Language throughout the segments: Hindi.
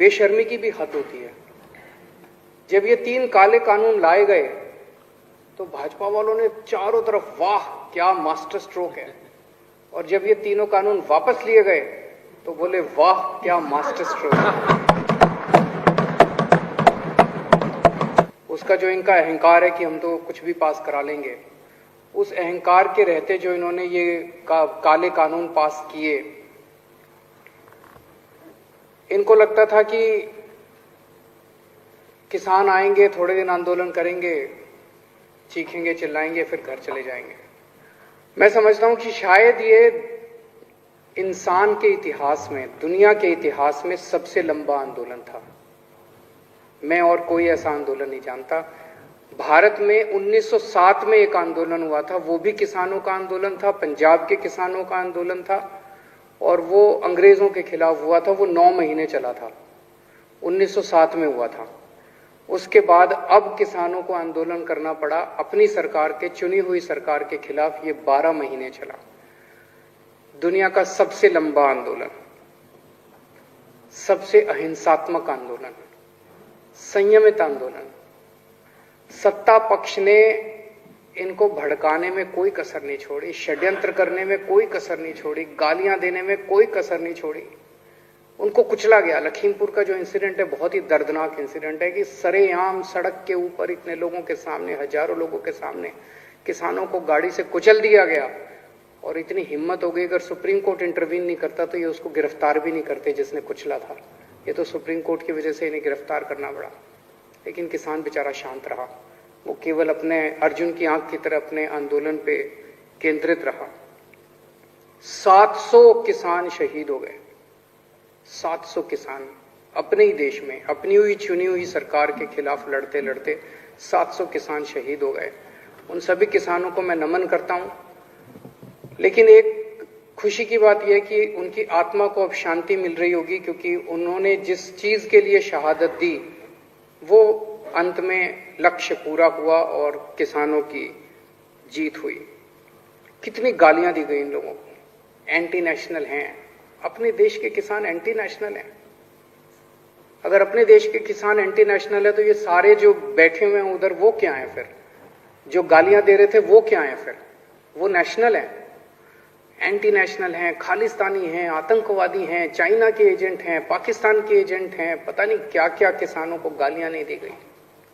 बेशर्मी की भी हद होती है। जब ये 3 काले कानून लाए गए तो भाजपा वालों ने चारों तरफ वाह क्या मास्टर स्ट्रोक है, और जब ये तीनों कानून वापस लिए गए तो बोले वाह क्या मास्टर स्ट्रोक है। उसका जो इनका अहंकार है कि हम तो कुछ भी पास करा लेंगे, उस अहंकार के रहते जो इन्होंने ये काले कानून पास किए, इनको लगता था कि किसान आएंगे, थोड़े दिन आंदोलन करेंगे, चीखेंगे, चिल्लाएंगे, फिर घर चले जाएंगे। मैं समझता हूं कि शायद ये इंसान के इतिहास में, दुनिया के इतिहास में सबसे लंबा आंदोलन था। मैं और कोई ऐसा आंदोलन नहीं जानता। भारत में 1907 में एक आंदोलन हुआ था, वो भी किसानों का आंदोलन था, पंजाब के किसानों का आंदोलन था, और वो अंग्रेजों के खिलाफ हुआ था। वो 9 महीने चला था, 1907 में हुआ था। उसके बाद अब किसानों को आंदोलन करना पड़ा अपनी सरकार के, चुनी हुई सरकार के खिलाफ। ये 12 महीने चला। दुनिया का सबसे लंबा आंदोलन, सबसे अहिंसात्मक आंदोलन, संयमित आंदोलन। सत्ता पक्ष ने इनको भड़काने में कोई कसर नहीं छोड़ी, षड्यंत्र करने में कोई कसर नहीं छोड़ी, गालियां देने में कोई कसर नहीं छोड़ी। उनको कुचला गया। लखीमपुर का जो इंसिडेंट है बहुत ही दर्दनाक इंसिडेंट है कि सरेआम सड़क के ऊपर इतने लोगों के सामने, हजारों लोगों के सामने किसानों को गाड़ी से कुचल दिया गया। और इतनी हिम्मत हो गई, अगर सुप्रीम कोर्ट इंटरवीन नहीं करता तो ये उसको गिरफ्तार भी नहीं करते जिसने कुचला था। ये तो सुप्रीम कोर्ट की वजह से इन्हें गिरफ्तार करना पड़ा। लेकिन किसान बेचारा शांत रहा, वो केवल अपने अर्जुन की आंख की तरह अपने आंदोलन पे केंद्रित रहा। 700 किसान शहीद हो गए, 700 किसान अपने ही देश में, अपनी हुई चुनी हुई सरकार के खिलाफ लड़ते लड़ते 700 किसान शहीद हो गए। उन सभी किसानों को मैं नमन करता हूं। लेकिन एक खुशी की बात यह है कि उनकी आत्मा को अब शांति मिल रही होगी, क्योंकि उन्होंने जिस चीज के लिए शहादत दी वो अंत में लक्ष्य पूरा हुआ और किसानों की जीत हुई। कितनी गालियां दी गई इन लोगों को, एंटी नेशनल हैं। अपने देश के किसान एंटी नेशनल हैं। अगर अपने देश के किसान एंटी नेशनल है तो ये सारे जो बैठे हुए हैं उधर, वो क्या है फिर? जो गालियां दे रहे थे वो क्या है फिर? वो नेशनल है? एंटी नेशनल हैं, खालिस्तानी हैं, आतंकवादी हैं, चाइना के एजेंट हैं, पाकिस्तान के एजेंट हैं। पता नहीं क्या क्या किसानों को गालियां नहीं दी गई।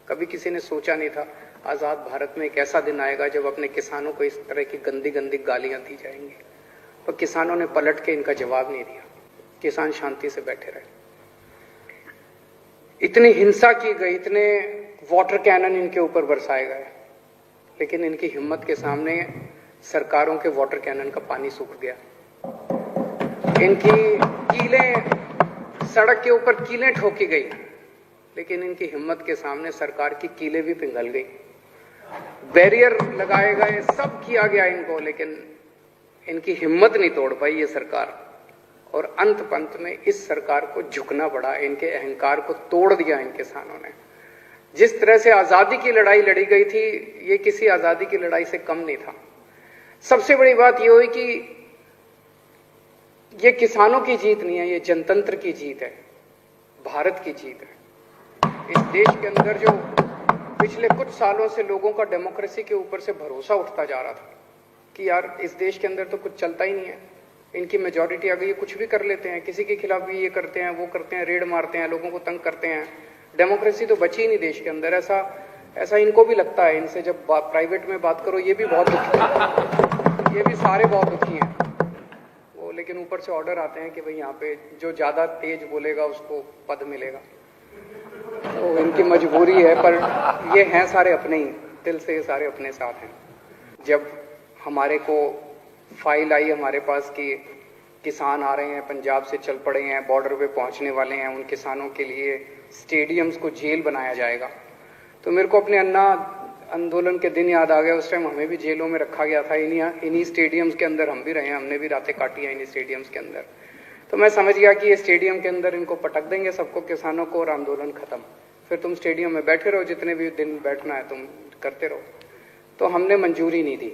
कभी किसी ने सोचा नहीं था आजाद भारत में एक ऐसा दिन आएगा जब अपने किसानों को इस तरह की गंदी गंदी गालियां दी जाएंगी। पर किसानों ने पलट के इनका जवाब नहीं दिया। किसान शांति से बैठे रहे। इतनी हिंसा की गई, इतने वाटर कैनन इनके ऊपर बरसाए गए, लेकिन इनकी हिम्मत के सामने सरकारों के वाटर कैनन का पानी सूख गया। इनकी कीलें, सड़क के ऊपर कीलें ठोकी गई, लेकिन इनकी हिम्मत के सामने सरकार की कीलें भी पिघल गई। बैरियर लगाए गए, सब किया गया इनको, लेकिन इनकी हिम्मत नहीं तोड़ पाई ये सरकार। और अंत पंत में इस सरकार को झुकना पड़ा। इनके अहंकार को तोड़ दिया इन किसानों ने। जिस तरह से आजादी की लड़ाई लड़ी गई थी, ये किसी आजादी की लड़ाई से कम नहीं था। सबसे बड़ी बात यह हुई कि ये किसानों की जीत नहीं है, ये जनतंत्र की जीत है, भारत की जीत है। इस देश के अंदर जो पिछले कुछ सालों से लोगों का डेमोक्रेसी के ऊपर से भरोसा उठता जा रहा था कि यार इस देश के अंदर तो कुछ चलता ही नहीं है, इनकी मेजॉरिटी आ गई है, कुछ भी कर लेते हैं, किसी के खिलाफ भी ये करते हैं, वो करते हैं, रेड मारते हैं, लोगों को तंग करते हैं, डेमोक्रेसी तो बची ही नहीं देश के अंदर। ऐसा इनको भी लगता है। इनसे जब प्राइवेट में बात करो ये भी बहुत दुखी है, ये भी सारे बहुत दुखी हैं वो। लेकिन ऊपर से ऑर्डर आते हैं कि भाई यहाँ पे जो ज्यादा तेज बोलेगा उसको पद मिलेगा। तो इनकी मजबूरी है, पर ये हैं सारे अपने ही, दिल से ये सारे अपने साथ हैं। जब हमारे को फाइल आई हमारे पास कि किसान आ रहे हैं, पंजाब से चल पड़े हैं, बॉर्डर पे पहुंचने वाले हैं, उन किसानों के लिए स्टेडियम्स को जेल बनाया जाएगा, तो मेरे को अपने अन्ना आंदोलन के दिन याद आ गया। उस टाइम हमें भी जेलों में रखा गया था, इन्हीं स्टेडियम्स के अंदर हम भी रहे हैं, हमने भी रातें काटी हैं इन्हीं स्टेडियम्स के अंदर। तो मैं समझ गया कि ये स्टेडियम के अंदर इनको पटक देंगे सबको, किसानों को, और आंदोलन खत्म। फिर तुम स्टेडियम में बैठे रहो, जितने भी दिन बैठना है तुम करते रहो। तो हमने मंजूरी नहीं दी।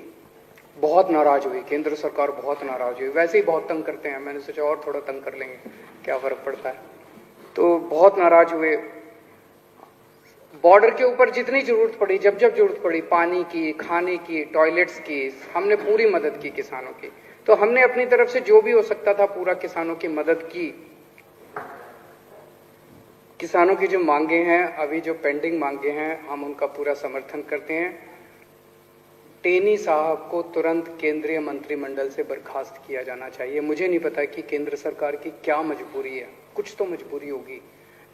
बहुत नाराज हुई केंद्र सरकार, बहुत नाराज हुई। वैसे ही बहुत तंग करते हैं, मैंने सोचा और थोड़ा तंग कर लेंगे, क्या फर्क पड़ता है। तो बहुत नाराज हुए। बॉर्डर के ऊपर जितनी जरूरत पड़ी, जब जब जरूरत पड़ी, पानी की, खाने की, टॉयलेट्स की, हमने पूरी मदद की किसानों की। तो हमने अपनी तरफ से जो भी हो सकता था पूरा किसानों की मदद की। किसानों की जो मांगे हैं, अभी जो पेंडिंग मांगे हैं, हम उनका पूरा समर्थन करते हैं। टेनी साहब को तुरंत केंद्रीय मंत्रिमंडल से बर्खास्त किया जाना चाहिए। मुझे नहीं पता कि केंद्र सरकार की क्या मजबूरी है, कुछ तो मजबूरी होगी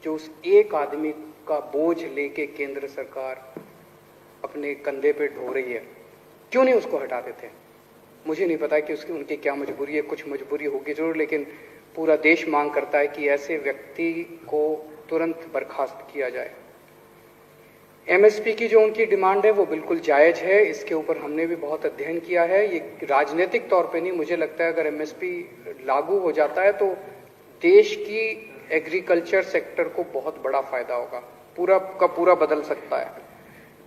जो उस एक आदमी का बोझ लेके केंद्र सरकार अपने कंधे पे ढो रही है। क्यों नहीं उसको हटा देते? मुझे नहीं पता कि उनकी क्या मजबूरी है, कुछ मजबूरी होगी जरूर, लेकिन पूरा देश मांग करता है कि ऐसे व्यक्ति को तुरंत बर्खास्त किया जाए। एमएसपी की जो उनकी डिमांड है वो बिल्कुल जायज है, इसके ऊपर हमने भी बहुत अध्ययन किया है। ये राजनीतिक तौर पे नहीं, मुझे लगता है अगर एमएसपी लागू हो जाता है तो देश की एग्रीकल्चर सेक्टर को बहुत बड़ा फायदा होगा, पूरा का पूरा बदल सकता है।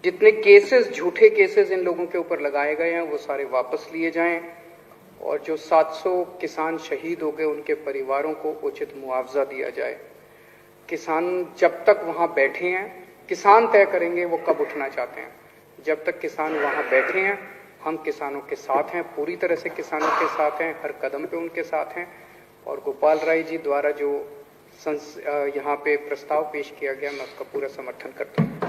जितने केसेस, झूठे केसेस इन लोगों के ऊपर लगाए गए हैं वो सारे वापस लिए जाएं, और जो 700 किसान शहीद हो गए उनके परिवारों को उचित मुआवजा दिया जाए। किसान जब तक वहां बैठे हैं, किसान तय करेंगे वो कब उठना चाहते हैं। जब तक किसान वहां बैठे हैं, हम किसानों के साथ हैं, पूरी तरह से किसानों के साथ हैं, हर कदम पे उनके साथ हैं। और गोपाल राय जी द्वारा जो यहाँ पे प्रस्ताव पेश किया गया, मैं उसका पूरा समर्थन करता हूँ।